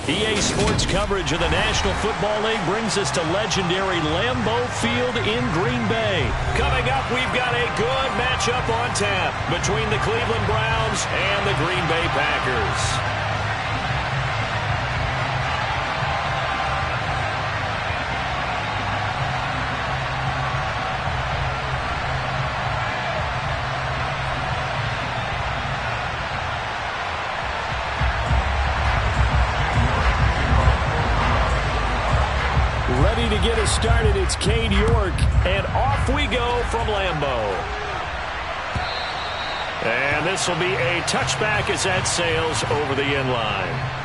EA Sports coverage of the National Football League brings us to legendary Lambeau Field in Green Bay. Coming up, we've got a good matchup on tap between the Cleveland Browns and the Green Bay Packers. Ready to get us started, it's Cade York, and off we go from Lambeau. And this will be a touchback as that sails over the end line.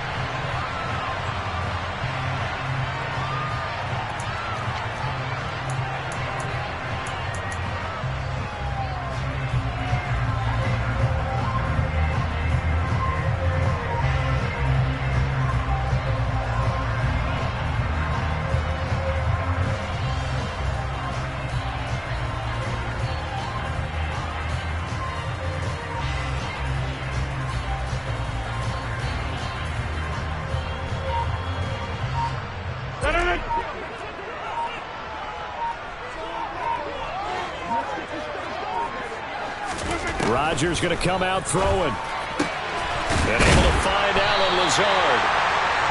Rodgers going to come out throwing. And able to find Allen Lazard.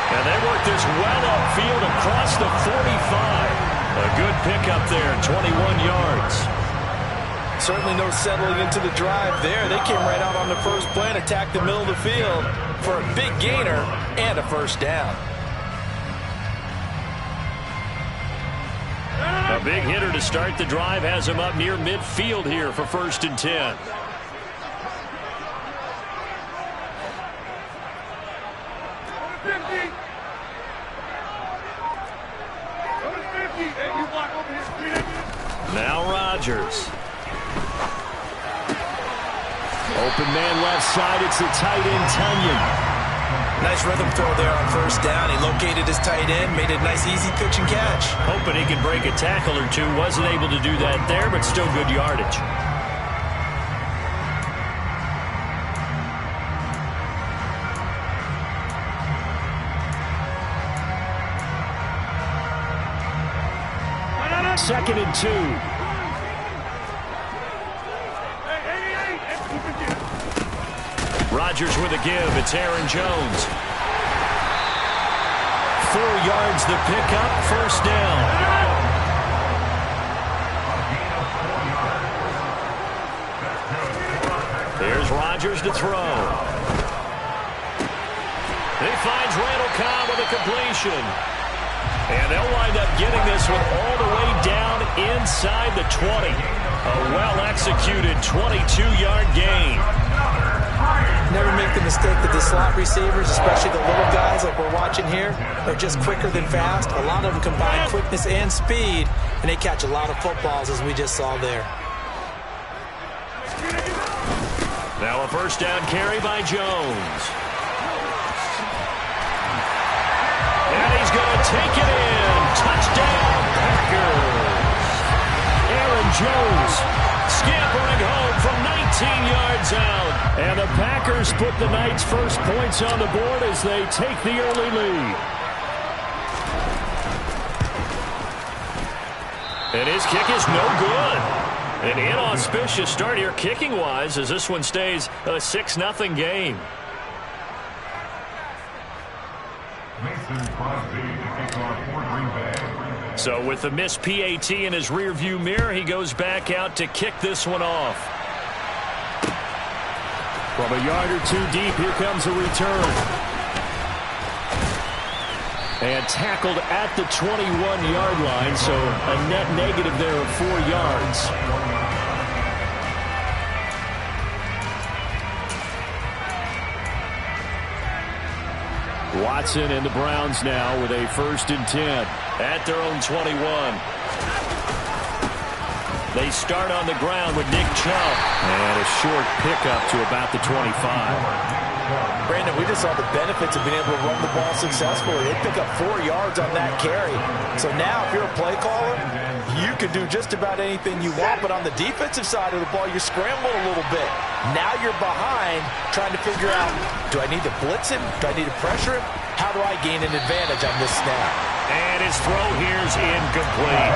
And they work this well upfield across the 45. A good pickup there, 21 yards. Certainly no settling into the drive there. They came right out on the first play and attacked the middle of the field for a big gainer and a first down. A big hitter to start the drive has him up near midfield here for 1st and 10. Now Rodgers. Open man left side. It's the tight end, Tunyon. Nice rhythm throw there on first down. He located his tight end, made a nice easy pitch and catch. Hoping he could break a tackle or two. Wasn't able to do that there, but still good yardage. Second and 2. Rodgers with a give. It's Aaron Jones. 4 yards the pickup. First down. Here's Rodgers to throw. He finds Randall Cobb with a completion. And they'll wind up getting this one all the way down inside the 20. A well-executed 22-yard gain. Never make the mistake that the slot receivers, especially the little guys like we're watching here, are just quicker than fast. A lot of them combine quickness and speed, and they catch a lot of footballs, as we just saw there. Now a first down carry by Jones. And he's going to take it in. Touchdown, Packers. Aaron Jones scampering home from 19 yards out. And the Packers put the night's first points on the board as they take the early lead. And his kick is no good. An inauspicious start here kicking-wise as this one stays a 6-0 game. So with the missed PAT in his rearview mirror, he goes back out to kick this one off. From a yard or two deep, here comes a return. And tackled at the 21-yard line, so a net negative there of 4 yards. Watson and the Browns now with a 1st and 10 at their own 21. They start on the ground with Nick Chubb. And a short pickup to about the 25. Brandon, we just saw the benefits of being able to run the ball successfully. They pick up 4 yards on that carry. So now if you're a play caller, you can do just about anything you want. But on the defensive side of the ball, you're scrambling a little bit. Now you're behind trying to figure out, do I need to blitz him? Do I need to pressure him? How do I gain an advantage on this snap? And his throw here's incomplete.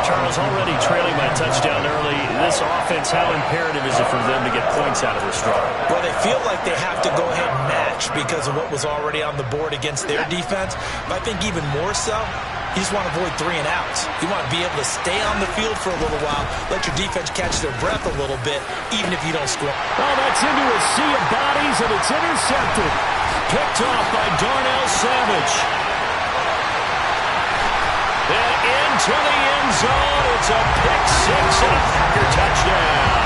Charles, already trailing by a touchdown early. This offense, how imperative is it for them to get points out of this drive? Well, they feel like they have to go ahead and match because of what was already on the board against their defense. But I think even more so, you just want to avoid 3 and outs. You want to be able to stay on the field for a little while, let your defense catch their breath a little bit, even if you don't score. Oh, that's into a sea of bodies, and it's intercepted. Picked off by Darnell Savage. And into the end zone. It's a pick 6 and a Packer touchdown.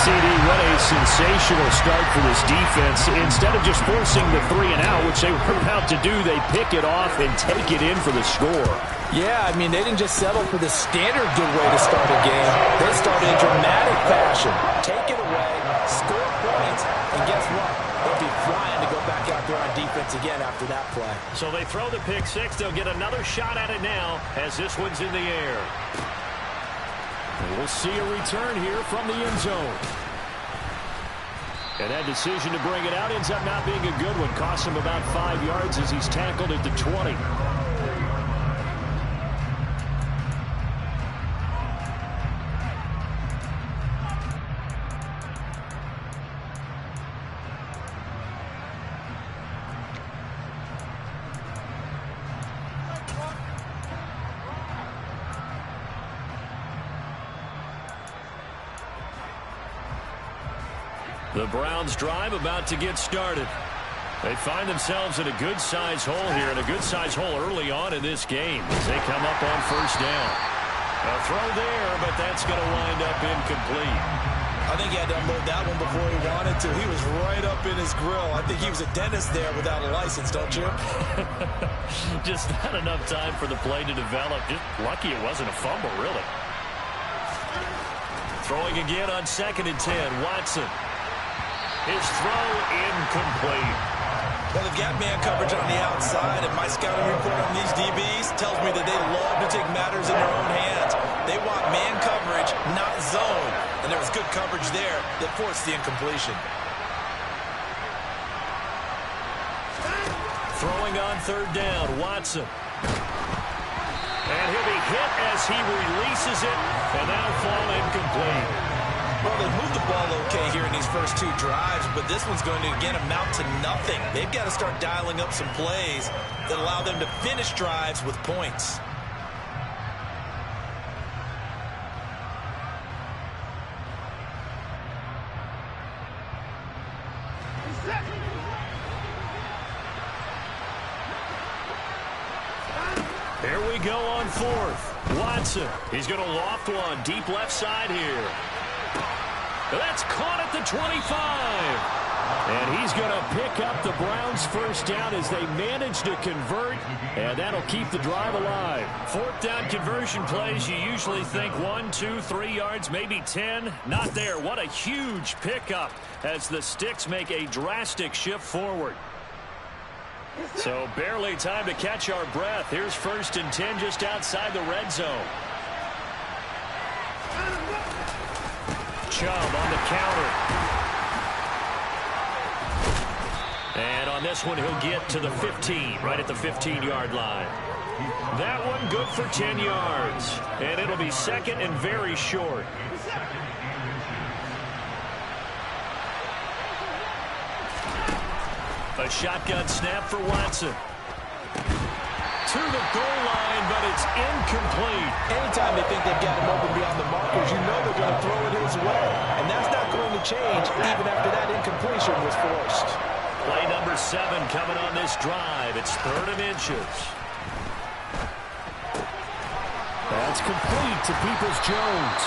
CD, what a sensational start for this defense. Instead of just forcing the 3 and out, which they were about to do, they pick it off and take it in for the score. Yeah, I mean, they didn't just settle for the standard good way to start a game. They started in dramatic fashion. Take it away, score points, and guess what? They'll be flying to go back out there on defense again after that play. So they throw the pick 6. They'll get another shot at it now as this one's in the air. And we'll see a return here from the end zone. And that decision to bring it out ends up not being a good one. Costs him about 5 yards as he's tackled at the 20. The Browns drive about to get started. They find themselves in a good-sized hole here, and a good-sized hole early on in this game as they come up on first down. A throw there, but that's going to wind up incomplete. I think he had to unload that one before he wanted to. He was right up in his grill. I think he was a dentist there without a license, don't you? Just not enough time for the play to develop. Just lucky it wasn't a fumble, really. Throwing again on 2nd and 10, Watson. His throw incomplete. Well, they've got man coverage on the outside, and my scouting report on these DBs tells me that they love to take matters in their own hands. They want man coverage, not zone. And there was good coverage there that forced the incompletion. Throwing on 3rd down, Watson. And he'll be hit as he releases it, and that'll fall incomplete. Well, they moved the ball okay here in these first 2 drives, but this one's going to, again, amount to nothing. They've got to start dialing up some plays that allow them to finish drives with points. Here we go on 4th. Watson. He's going to loft one deep left side here. That's caught at the 25. And he's going to pick up the Browns' first down as they manage to convert, and that'll keep the drive alive. 4th down conversion plays, you usually think 1, 2, 3 yards, maybe 10. Not there. What a huge pickup as the Sticks make a drastic shift forward. So barely time to catch our breath. Here's 1st and 10 just outside the red zone. Chubb on the counter. And on this one, he'll get to the 15, right at the 15-yard line. That one good for 10 yards. And it'll be 2nd and very short. A shotgun snap for Watson. To the goal line, but it's incomplete. Anytime they think they've got him open beyond the markers, you know they're going to throw it his way. And that's not going to change even after that incompletion was forced. Play number 7 coming on this drive. It's 3rd and inches. That's complete to Peoples-Jones.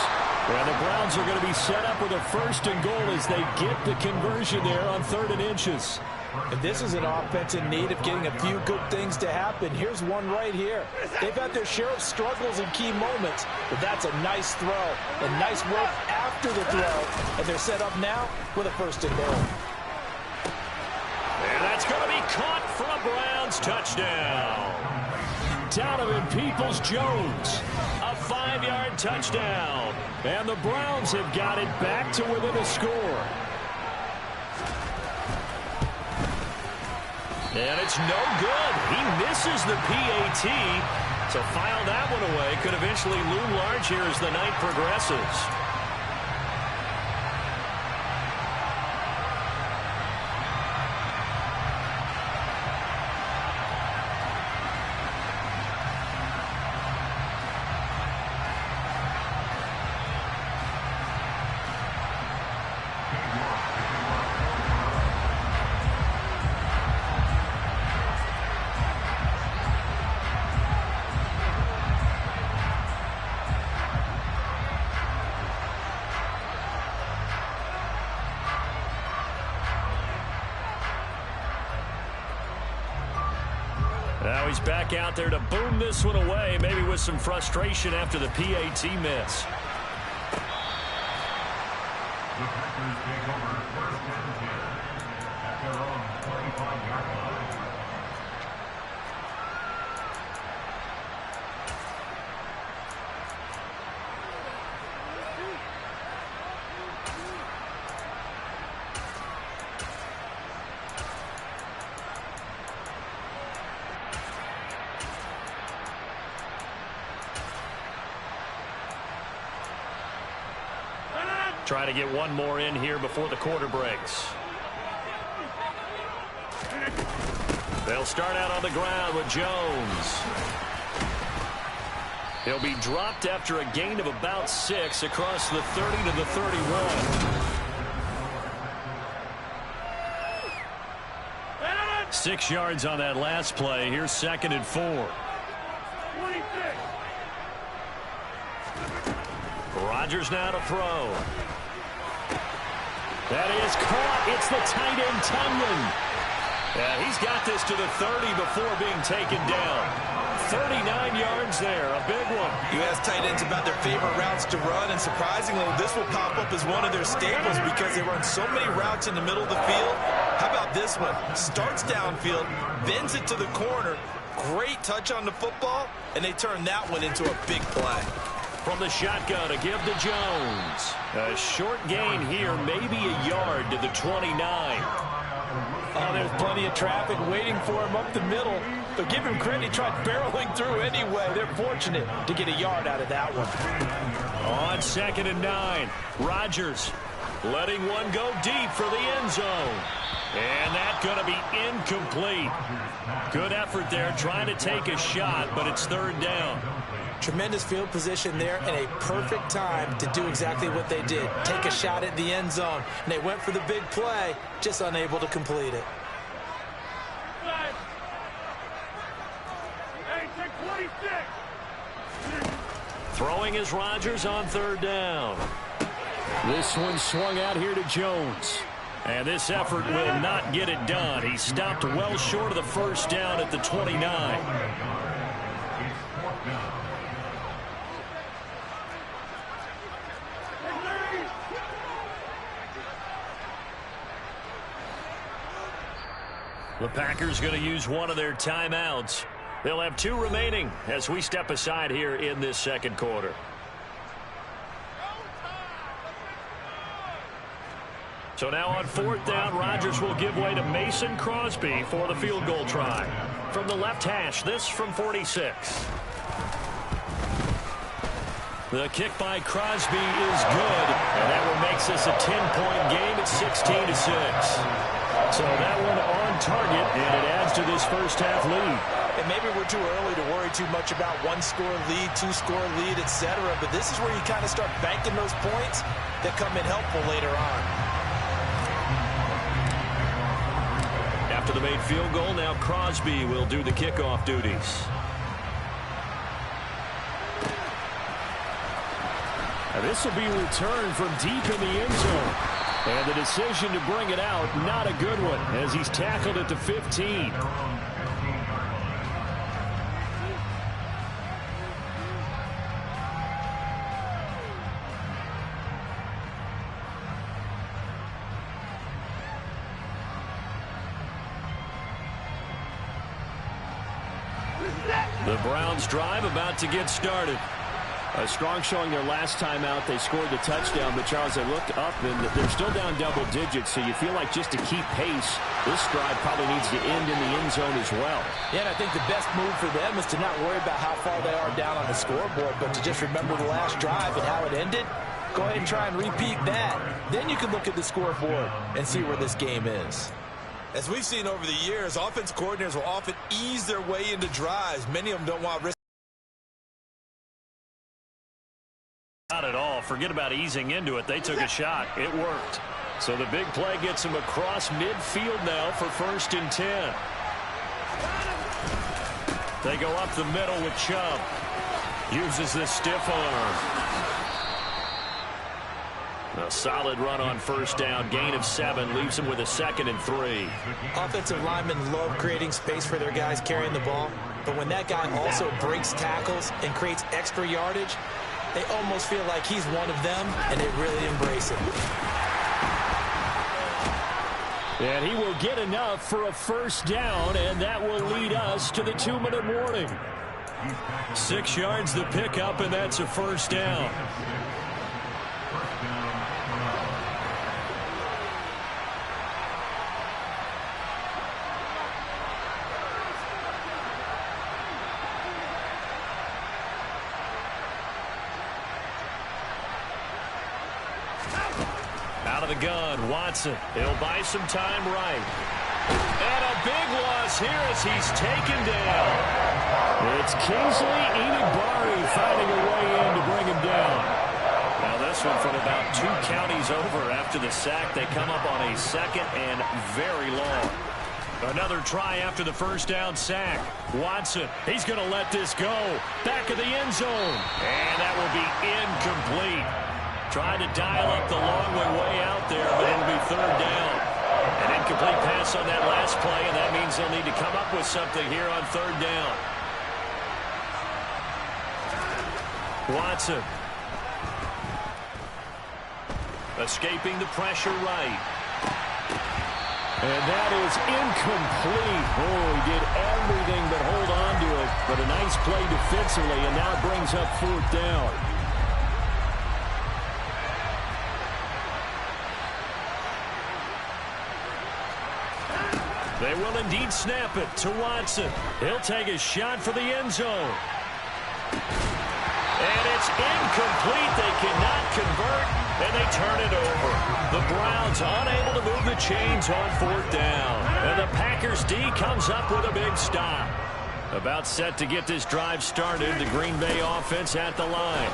And the Browns are going to be set up with a 1st and goal as they get the conversion there on 3rd and inches. And this is an offense in need of getting a few good things to happen. Here's one right here. They've had their share of struggles in key moments, but that's a nice throw and nice work after the throw. And they're set up now with a 1st and goal. And that's going to be caught for a Browns touchdown. Donovan Peoples-Jones, a 5-yard touchdown. And the Browns have got it back to within a score. And it's no good. He misses the PAT. So file that one away. Could eventually loom large here as the night progresses. Now he's back out there to boom this one away, maybe with some frustration after the PAT miss. The Packers take over first and 10 at their own 25-yard line. Try to get one more in here before the quarter breaks. They'll start out on the ground with Jones. He'll be dropped after a gain of about 6 across the 30 to the 31. 6 yards on that last play. Here's 2nd and 4. Rodgers now to throw. That is caught. It's the tight end, Tunyon. Yeah, he's got this to the 30 before being taken down. 39 yards there, a big one. You ask tight ends about their favorite routes to run, and surprisingly, this will pop up as one of their staples because they run so many routes in the middle of the field. How about this one? Starts downfield, bends it to the corner. Great touch on the football, and they turn that one into a big play. From the shotgun to give to Jones. A short gain here, maybe a yard to the 29. Oh, there's plenty of traffic waiting for him up the middle. But give him credit, he tried barreling through anyway. They're fortunate to get a yard out of that one. On 2nd and 9, Rodgers letting one go deep for the end zone. And that's going to be incomplete. Good effort there, trying to take a shot, but it's 3rd down. Tremendous field position there and a perfect time to do exactly what they did. Take a shot at the end zone. And they went for the big play, just unable to complete it. Throwing is Rodgers on 3rd down. This one swung out here to Jones. And this effort will not get it done. He stopped well short of the 1st down at the 29. The Packers going to use one of their timeouts. They'll have 2 remaining as we step aside here in this 2nd quarter. So now on 4th down, Rodgers will give way to Mason Crosby for the field goal try. From the left hash, this from 46. The kick by Crosby is good, and that one makes this a 10-point game at 16-6. So that one on target, and it adds to this first-half lead. And maybe we're too early to worry too much about 1-score lead, 2-score lead, etc. But this is where you kind of start banking those points that come in helpful later on. After the made field goal, now Crosby will do the kickoff duties. Now this will be returned from deep in the end zone. And the decision to bring it out, not a good one, as he's tackled at the 15. The Browns drive about to get started. A strong showing their last time out. They scored the touchdown, but Charles, they looked up and they're still down double digits, so you feel like just to keep pace, this drive probably needs to end in the end zone as well. Yeah, and I think the best move for them is to not worry about how far they are down on the scoreboard, but to just remember the last drive and how it ended. Go ahead and try and repeat that. Then you can look at the scoreboard and see where this game is. As we've seen over the years, offensive coordinators will often ease their way into drives. Many of them don't want risk. Not at all. Forget about easing into it. They took a shot. It worked. So the big play gets him across midfield now for 1st and 10. They go up the middle with Chubb. Uses the stiff arm. A solid run on 1st down. Gain of 7. Leaves him with a 2nd and 3. Offensive linemen love creating space for their guys carrying the ball. But when that guy also breaks tackles and creates extra yardage, they almost feel like he's one of them, and they really embrace it. And he will get enough for a 1st down, and that will lead us to the 2-minute warning. 6 yards the pickup, and that's a 1st down. Out of the gun, Watson. He'll buy some time right. And a big loss here as he's taken down. It's Kingsley Enagbare finding a way in to bring him down. Now this one from about 2 counties over after the sack. They come up on a 2nd and very long. Another try after the 1st down sack. Watson, he's going to let this go. Back of the end zone. And that will be incomplete. Tried to dial up the long way out there, but it'll be 3rd down. An incomplete pass on that last play, and that means they'll need to come up with something here on 3rd down. Watson. Escaping the pressure right. And that is incomplete. Oh, he did everything but hold on to it. But a nice play defensively, and now it brings up 4th down. They will indeed snap it to Watson. He'll take a shot for the end zone. And it's incomplete. They cannot convert, and they turn it over. The Browns unable to move the chains on 4th down. And the Packers D comes up with a big stop. About set to get this drive started. The Green Bay offense at the line.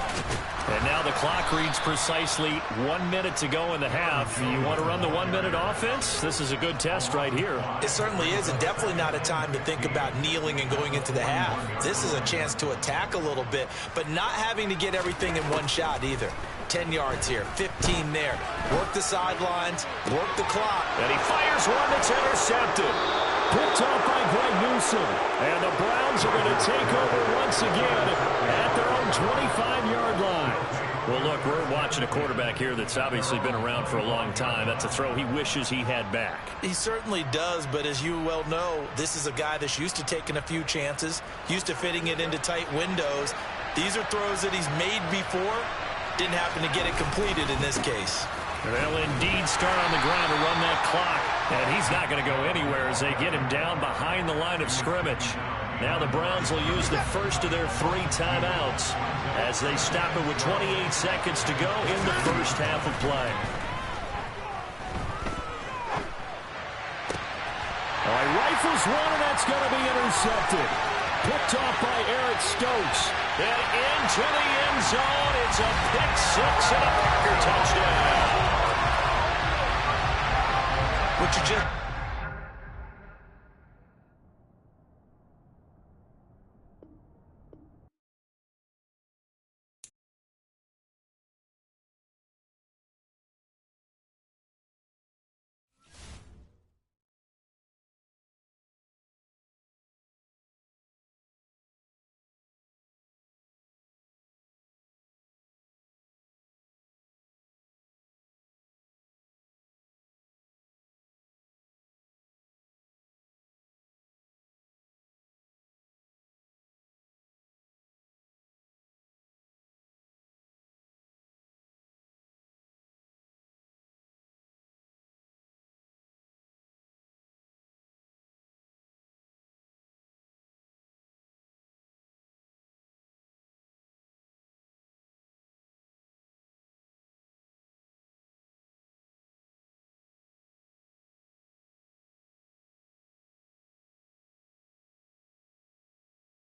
And now the clock reads precisely 1 minute to go in the half. You want to run the 1-minute offense? This is a good test right here. It certainly is, and definitely not a time to think about kneeling and going into the half. This is a chance to attack a little bit, but not having to get everything in one shot either. 10 yards here, 15 there. Work the sidelines, work the clock. And he fires one that's intercepted. Picked off by Greg Newsom. And the Browns are going to take over once again at their own 25-yard line. Well, look, we're watching a quarterback here that's obviously been around for a long time. That's a throw he wishes he had back. He certainly does, but as you well know, this is a guy that's used to taking a few chances, used to fitting it into tight windows. These are throws that he's made before. Didn't happen to get it completed in this case. They'll indeed start on the ground to run that clock. And he's not going to go anywhere as they get him down behind the line of scrimmage. Now the Browns will use the first of their 3 timeouts as they stop it with 28 seconds to go in the first half of play. All right, rifles one, and that's going to be intercepted. Picked off by Eric Stokes. And into the end zone. It's a pick 6 and a Parker touchdown. What you just...